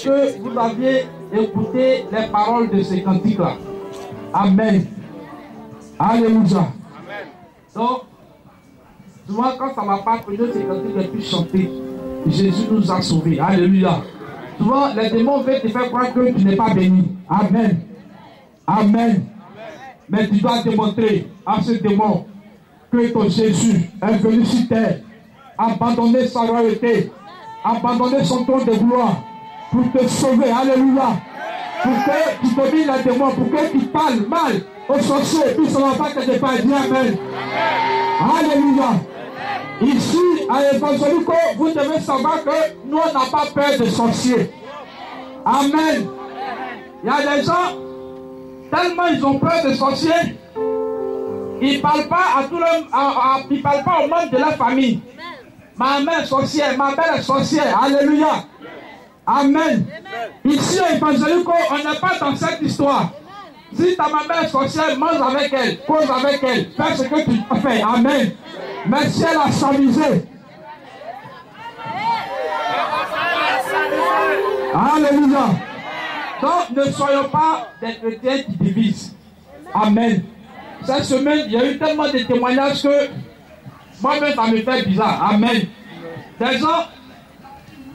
que vous aviez écouté les paroles de ces cantiques-là. Amen. Alléluia. Donc, souvent quand ça ne va pas, que ces cantiques et puis chanter, Jésus nous a sauvés. Alléluia. Souvent, les démons veulent te faire croire que tu n'es pas béni. Amen. Amen. Mais tu dois démontrer à ce démon que ton Jésus est venu sur terre, abandonner sa royauté, abandonner son trône de gloire pour te sauver. Alléluia. Pour que tu domines les démons, pour que tu parles mal aux sorciers, puis ça ne va pas te dépasser. Dis Amen. Alléluia. Ici, à Évangélico, vous devez savoir que nous, on n'a pas peur de sorciers. Amen. Il y a des gens, tellement ils ont peur des sorciers, ils ne parlent pas ils parlent pas aux membres de la famille. Ma mère est sorcière, ma belle est sorcière. Alléluia. Amen. Ici, à Évangélico, on n'est pas dans cette histoire. Si ta maman est sorcière, mange avec elle, cause avec elle, fais ce que tu fais. Amen. Mais si elle a s'amusé. Alléluia. Donc, ne soyons pas des chrétiens qui divisent. Amen. Cette semaine, il y a eu tellement de témoignages que moi-même, ça me fait bizarre. Amen. Des gens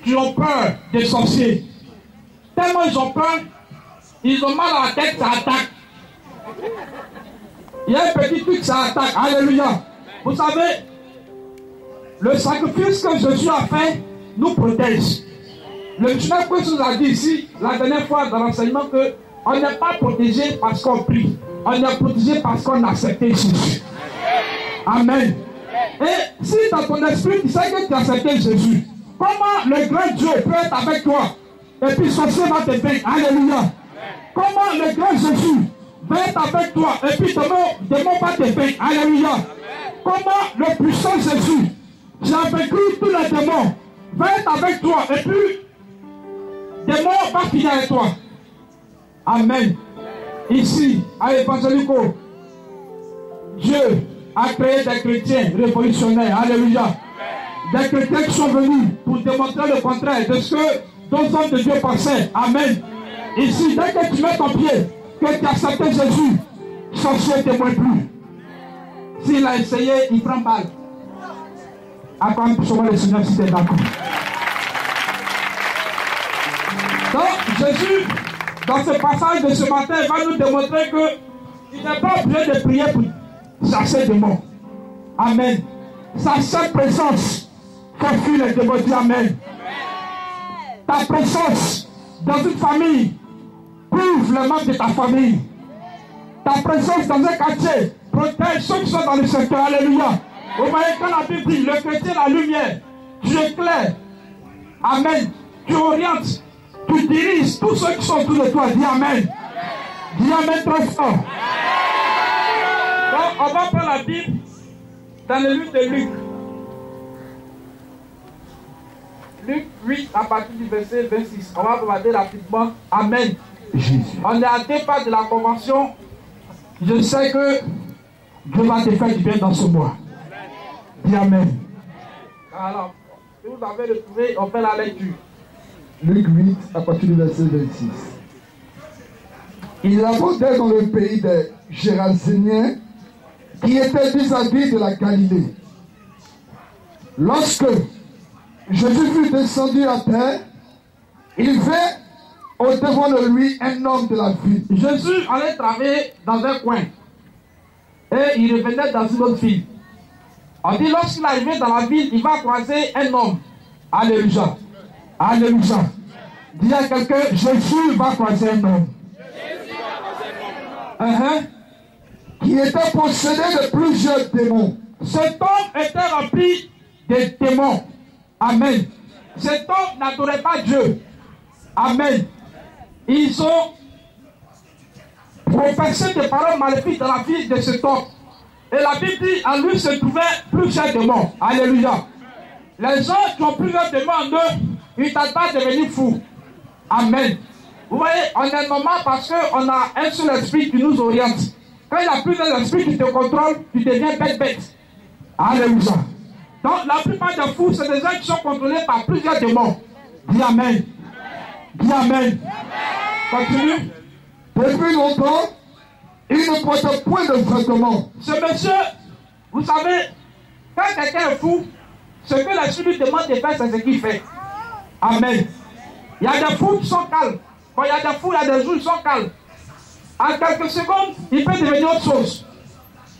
qui ont peur des sorciers. Tellement ils ont peur, ils ont mal à la tête, ça attaque. Il y a un petit truc, ça attaque. Alléluia. Vous savez, le sacrifice que Jésus a fait nous protège. Le missionnaire nous a dit ici, la dernière fois dans l'enseignement, qu'on n'est pas protégé parce qu'on prie. On est protégé parce qu'on a accepté Jésus. Amen. Et si dans ton esprit, tu sais que tu as accepté Jésus, comment le grand Dieu peut être avec toi et puis sorcier va te vaincre? Alléluia. Comment le grand Jésus va être avec toi et puis démon va te vaincre? Alléluia. Comment le puissant Jésus, qui a vaincu tous les démons, va être avec toi et puis démon va finir avec toi? Amen. Ici, à Évangélico, Dieu a créé des chrétiens révolutionnaires. Alléluia. Des chrétiens qui sont venus pour démontrer le contraire de ce que deux hommes de Dieu pensaient. Amen. Ici, dès que tu mets ton pied, que tu acceptes Jésus, sorcier ne témoigne plus. S'il a essayé, il prend balle. Accorde pour sauver le Seigneur si tu es d'accord. Donc, Jésus, dans ce passage de ce matin, va nous démontrer qu'il n'est pas obligé de prier pour chasser les démons. Amen. Sa seule présence fait fuir les démons. Dis Amen. Ta présence dans une famille couvre les membres de ta famille. Ta présence dans un quartier protège ceux qui sont dans le secteur. Alléluia. Vous voyez quand la Bible dit, le chrétien la lumière, tu éclaires. Amen. Tu orientes, tu diriges tous ceux qui sont autour de toi. Dis Amen. Dis Amen très fort. Donc, on va prendre la Bible dans le livre de Luc. Luc 8 à partir du verset 26. On va regarder rapidement. Amen. Jésus. On est à 2 pas de la convention. Je sais que Dieu va te faire du bien dans ce mois. Dis Amen. Alors, si vous avez le trouvé, on fait la lecture. Luc 8 à partir du verset 26. Il abondait dans le pays des Géraséniens qui était vis-à-vis de la Galilée. Lorsque Jésus fut descendu à terre, il vint au-devant de lui un homme de la ville. Jésus allait travailler dans un coin et il revenait dans une autre ville. On dit lorsqu'il est arrivé dans la ville, il va croiser un homme. Alléluia. Alléluia. Dis à quelqu'un, Jésus va croiser un homme. Qui était possédé de plusieurs démons. Cet homme était rempli de démons. Amen. Cet homme n'adorait pas Dieu. Amen. Ils ont professé des paroles maléfiques dans la vie de cet homme. Et la Bible dit, en lui se trouvaient plusieurs démons. Alléluia. Les gens qui ont plusieurs démons en eux, ils ne tardent pas à devenir fous. Amen. Vous voyez, on est normal parce qu'on a un seul esprit qui nous oriente. Quand il y a plusieurs esprits qui te contrôlent, tu deviens bête. Alléluia. Donc la plupart des fous, c'est des gens qui sont contrôlés par plusieurs démons. Dis Amen. Dis Amen. Continue. Depuis longtemps, il ne porte point de vêtements. Ce monsieur, vous savez, quand quelqu'un est fou, ce que l'esprit lui demande de faire, c'est ce qu'il fait. Amen. Il y a des fous qui sont calmes. Quand il y a des fous, il y a des jours qui sont calmes. En quelques secondes, il peut devenir autre chose.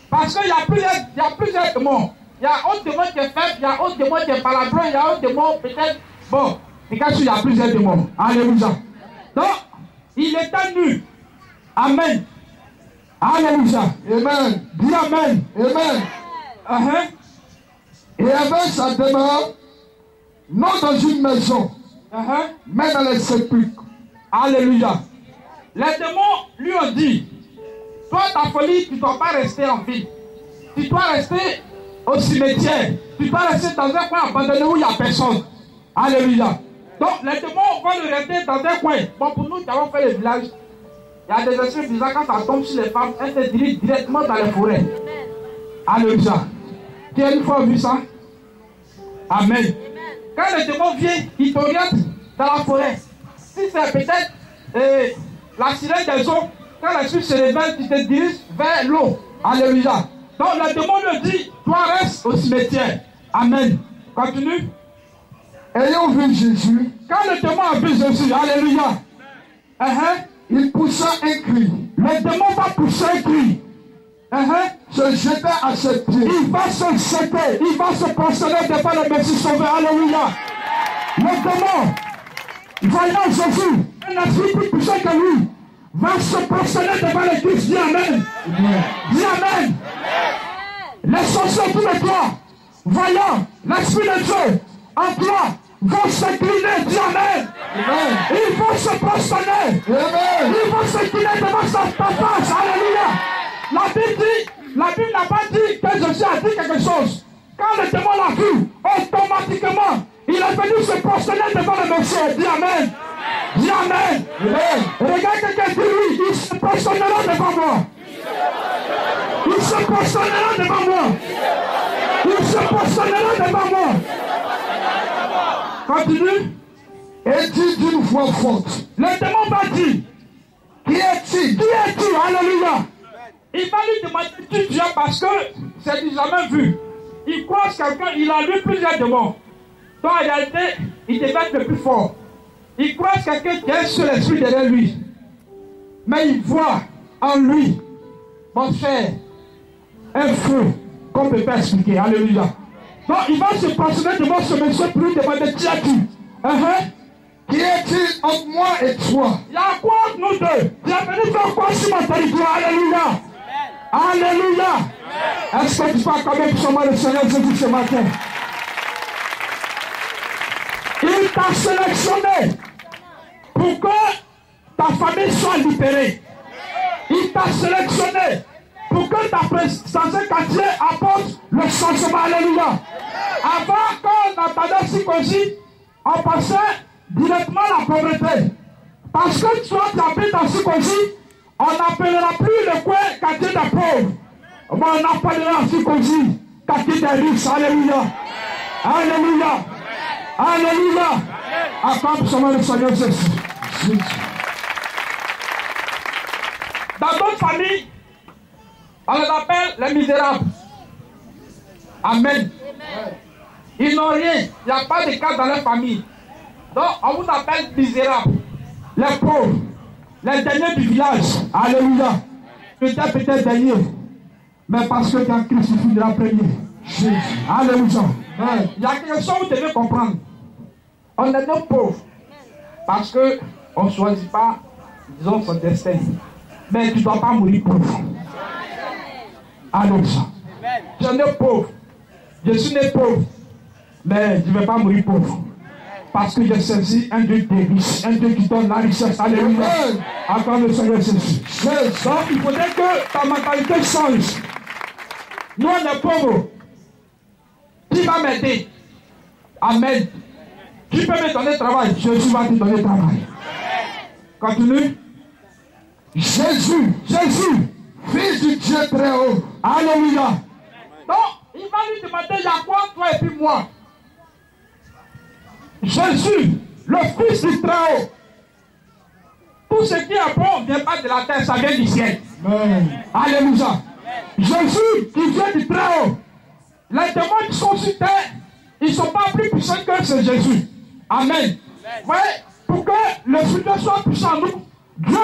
Parce qu'il y a plusieurs démons. Il y a autre démon qui est faible, il y a autre démon qui est palabreux, il y a autre démon peut-être. Bon, mais quand il y a plusieurs démons. Alléluia. Donc, il était nu. Amen. Alléluia. Amen. Dis Amen. Amen. Et avait sa demeure, non dans une maison, mais dans les sépulcres. Alléluia. Les démons lui ont dit, toi ta folie, tu ne dois pas rester en ville. Tu dois rester au cimetière. Tu dois rester dans un coin abandonné où il n'y a personne. Alléluia. Donc les démons vont le rester dans un coin. Bon, pour nous qui avons fait le village, il y a des esprits bizarres, quand ça tombe sur les femmes, elles se dirigent directement dans les forêts. Alléluia. Qui a une fois vu ça? Amen. Quand le démon vient, il t'oriente dans la forêt. Si c'est peut-être la sirène des eaux, quand l'esprit se révèle, tu te diriges vers l'eau. Alléluia. Donc le démon lui dit, toi reste au cimetière. Amen. Continue. Ayant vu Jésus, Quand le démon a vu Jésus, alléluia, il poussa un cri. le démon va pousser un cri. Se jeta à ses pieds. Il va se jeter, il va se prosterner devant le Messie sauveur. Alléluia. Le démon, voyant Jésus, un esprit plus puissant que lui, va se prosterner devant le Christ. Dis Amen. Dis Amen. Les sorciers, tous les trois, voyant l'esprit de Dieu en toi, vont s'incliner. Dis Amen. Ils vont se prosterner. Ils vont s'incliner devant ta face. Alléluia. La Bible n'a pas dit que Jésus a dit quelque chose. Quand le démon l'a vu, automatiquement, il est venu se prosterner devant le Messie. Dis Amen. Dis Amen. Regarde quelqu'un dit lui, il se prosternera devant moi. Il se prosternera devant moi. Il se prosternera devant moi. Continue. Et dit d'une voix forte. Le démon va dire, Qui es-tu? qui es-tu? Alléluia. Il va lui demander qui tu es parce que c'est du jamais vu. Il croise quelqu'un, il a lu plusieurs démons. Donc en réalité, il devait être le plus fort. Il croise quelqu'un qui est sur l'esprit derrière lui. Mais il voit en lui, mon frère, un feu qu'on ne peut pas expliquer. Alléluia. Donc il va se positionner devant ce monsieur pour lui demander qui es-tu? Qui est-il entre moi et toi? Il y a quoi entre nous deux? Il a venu faire quoi sur mon territoire? Alléluia. Alléluia. Est-ce que tu parles quand même sur moi le Seigneur Jésus ce matin? Il t'a sélectionné pour que ta famille soit libérée. Il t'a sélectionné pour que ta présence dans un quartier apporte le changement. Alléluia. Avant, quand on entendait Sikosi, on passait directement à la pauvreté. Parce que toi, tu habites dans Sikosi, on n'appellera plus le coin quartier des pauvres. Mais on appellera Sikosi quartier des riches. Alléluia. Alléluia. Alléluia. Accorde seulement le Seigneur Jésus. Dans d'autres familles, on les appelle les misérables. Amen. Ils n'ont rien. Il n'y a pas de cas dans leur famille. Donc, on vous appelle misérables. Les pauvres. Les derniers du village. Alléluia. Peut-être dernier. Mais parce que dans Christ, il finira premier. Alléluia. Il y a quelque chose que vous devez comprendre. On est des pauvres. Parce qu'on ne choisit pas, disons, son destin. Mais tu ne dois pas mourir pauvre. Alléluia. Je suis né pauvre. Je suis né pauvre. Mais je ne vais pas mourir pauvre. Parce que j'ai saisi un Dieu qui est riche, un Dieu qui donne la richesse. Alléluia. Encore le Seigneur Jésus. Donc il faudrait que ta mentalité change. Nous on est pauvres. Qui va m'aider? Amen. Qui peut me donner travail? Jésus va te donner travail. Continue. Jésus, Fils du Dieu très haut. Alléluia. Donc, il va lui demander, il y a quoi toi et puis moi? Jésus, le Fils du Très-Haut, tout ce qui est bon ne vient pas de la terre, ça vient du ciel. Amen. Alléluia. Jésus qui vient du très haut. Les démons qui sont sur terre, ils ne sont pas plus puissants que c'est Jésus. Amen. Voyez, pour que le Seigneur soit puissant en nous, Dieu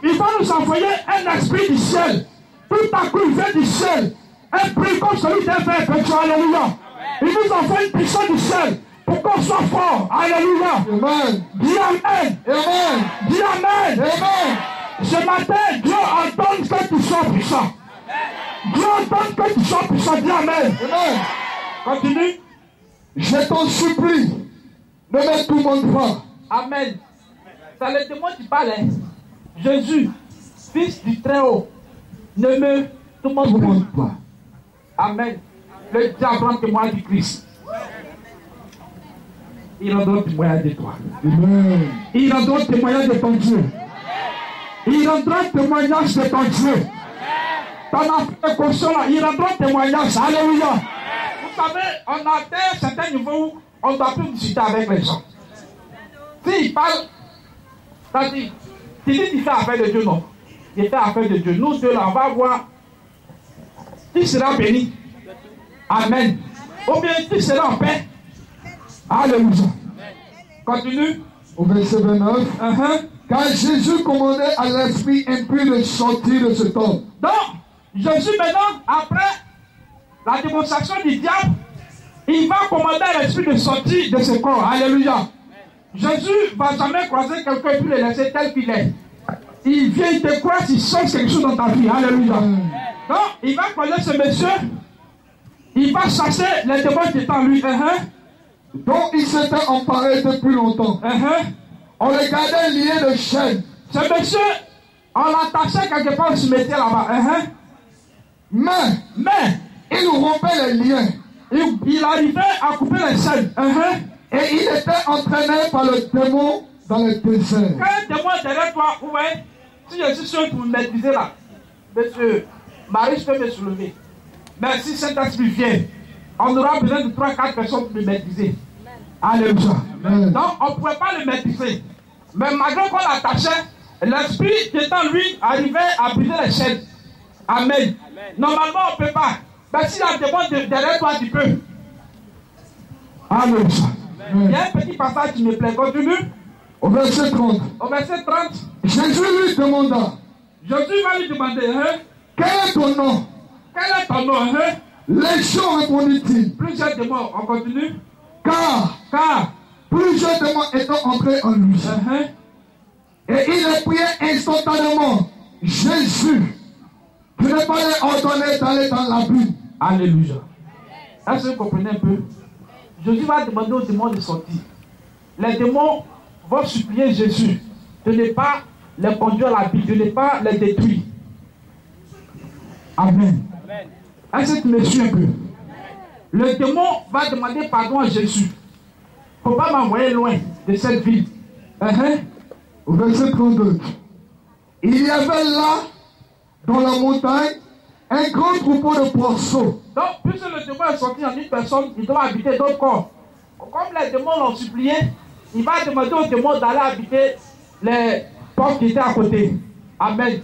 il va nous envoyer un esprit du ciel. Tout à coup, il vient du ciel. Un prix comme celui d'un verre. Alléluia. Il nous envoie une puissance du ciel pour qu'on soit fort. Alléluia. Amen. Dis Amen. Amen. Dis Amen. Amen. Ce matin, Dieu entend que tu sois puissant. Dieu entend que tu sois puissant. Dis Amen. Amen. Continue. Je t'en supplie, ne me tourmente pas. Amen. C'est le démon qui parle. Jésus, fils du Très-Haut, ne me tourmente pas. Amen. Le diable rend témoin du Christ. Il rendra témoignage de toi. Amen. Il rendra témoignage de ton Dieu. Il rendra témoignage de ton Dieu. Ton affaire conscience, il rendra témoignage. Alléluia. Vous savez, on a atteint un certain niveau où on ne doit plus discuter avec les gens. S'il parle, c'est-à-dire, tu dis qu'il fait affaire de Dieu, non. Il fait affaire de Dieu. Nous deux là, on va voir qui sera béni. Amen. Ou bien qui sera en paix. Alléluia. Continue. Au verset 29. Car Jésus commandait à l'esprit impur de sortir de cet homme. Donc, Jésus maintenant, après la démonstration du diable, il va commander à l'esprit de sortir de ce corps. Alléluia. Jésus ne va jamais croiser quelqu'un et puis le laisser tel qu'il est. Il vient, il te croise, il change quelque chose dans ta vie. Alléluia. Donc, il va croiser ce monsieur. Il va chasser les démons qui étaient en lui. Donc, il s'était emparé depuis longtemps. On le gardait lié de chaînes. Ce monsieur, on l'attachait quelque part au cimetière là-bas. Mais, il rompait les liens. Il arrivait à couper les chaînes. Et il était entraîné par le démon dans le désert. Quand un démon est derrière toi, ouais, si je suis sûr que vous me maîtrisez là, monsieur, Marie, je peux me soulever. Mais si Saint-Esprit vient, on aura besoin de 3-4 personnes pour le maîtriser. Alléluia. Donc, on ne pouvait pas le maîtriser. Mais malgré qu'on l'attachait, l'esprit qui est en lui arrivait à briser les chaînes. Amen. Normalement, on ne peut pas. Mais si la démon derrière toi, tu peux. Alléluia. Il y a un petit passage qui me plaît. Continue. Au verset 30. Au verset 30. Jésus lui demanda. Jésus va lui demander, quel est ton nom? Quel est ton nom? Légion, répondit-il. Plusieurs démons. On continue. Car plusieurs démons étant entrés en lui. Et il a prié instantanément. Jésus, je n'ai pas ordonné d'aller dans la bulle. Alléluia. Est-ce que vous comprenez un peu? Jésus va demander aux démons de sortir. Les démons vont supplier Jésus de ne pas les conduire à la bulle, de ne pas les détruire. Amen. Est-ce que tu me suis un peu? Le démon va demander pardon à Jésus. Il ne faut pas m'envoyer loin de cette ville. Au verset 32. Il y avait là, dans la montagne, un grand troupeau de porceaux. Donc, puisque le démon est sorti en une personne, il doit habiter d'autres corps. Comme les démons l'ont supplié, il va demander aux démons d'aller habiter les porcs qui étaient à côté. Amen.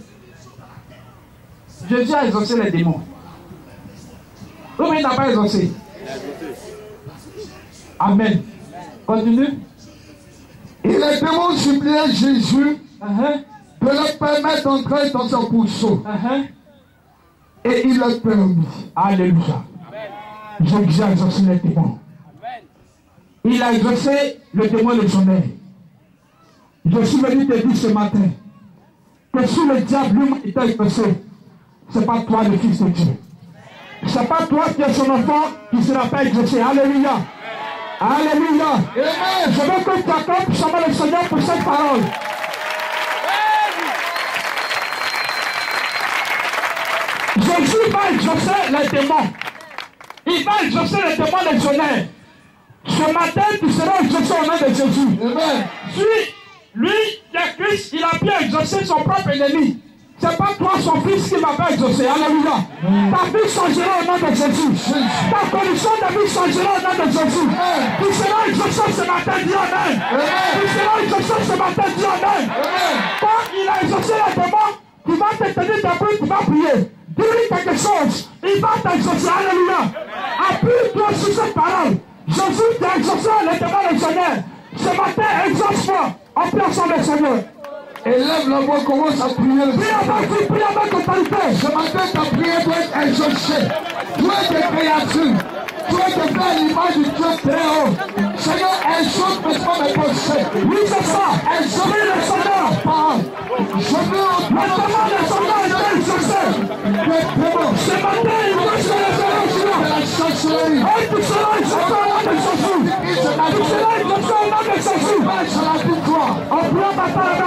Jésus a exaucé les démons. Oui, il n'a pas exaucé. Amen. Continue. Et les démons suppliaient Jésus de leur permettre d'entrer dans un pourceau. Et il leur permit. Alléluia. Jésus a exaucé les démons. Il a exaucé le démon légionnaire. Je suis venu te dire ce matin que si le diable lui était exaucé, ce n'est pas toi le fils de Dieu. Ce n'est pas toi qui es son enfant qui ne sera pas exaucé. Alléluia. Alléluia. Amen. Je veux que tu accordes puissamment le Seigneur pour cette parole. Jésus va exaucer les démons. Il va exaucer les démons légionnaires. Ce matin, tu seras exaucé au nom de Jésus. Amen. Si lui, le Christ, il a pu exaucer son propre ennemi, C'est pas toi, son fils, qui va pas exaucer. Alléluia. Ta vie changera au nom de Jésus. Ta condition de vie changera au nom de Jésus. Tu seras exaucé ce matin, dis Amen. Tu seras exaucé ce matin, dis Amen. Quand il a exaucé la demande, tu vas te tenir debout, tu vas prier. Dis-lui quelque chose. Il va t'exaucer. Alléluia. Appuie-toi sur cette parole. Jésus t'a exaucé les demandes du Seigneur. Ce matin, exauce-moi en plaçant le Seigneur. Élève la voix, commence à prier. Prie avec autorité. Ce matin, ta prière doit être exaucée. Tu es des créatures. Tu es de faire l'image du Dieu très haut. Seigneur, exauce-moi mes pensées. Oui, c'est ça. Exauce le Seigneur. Je veux maintenant le Seigneur est exaucé. Ce matin, il va se lever de la chancellerie. et tu seras exaucé au nom de Jésus. Tu seras exaucé au nom de Jésus. Marche à la victoire. En priant maintenant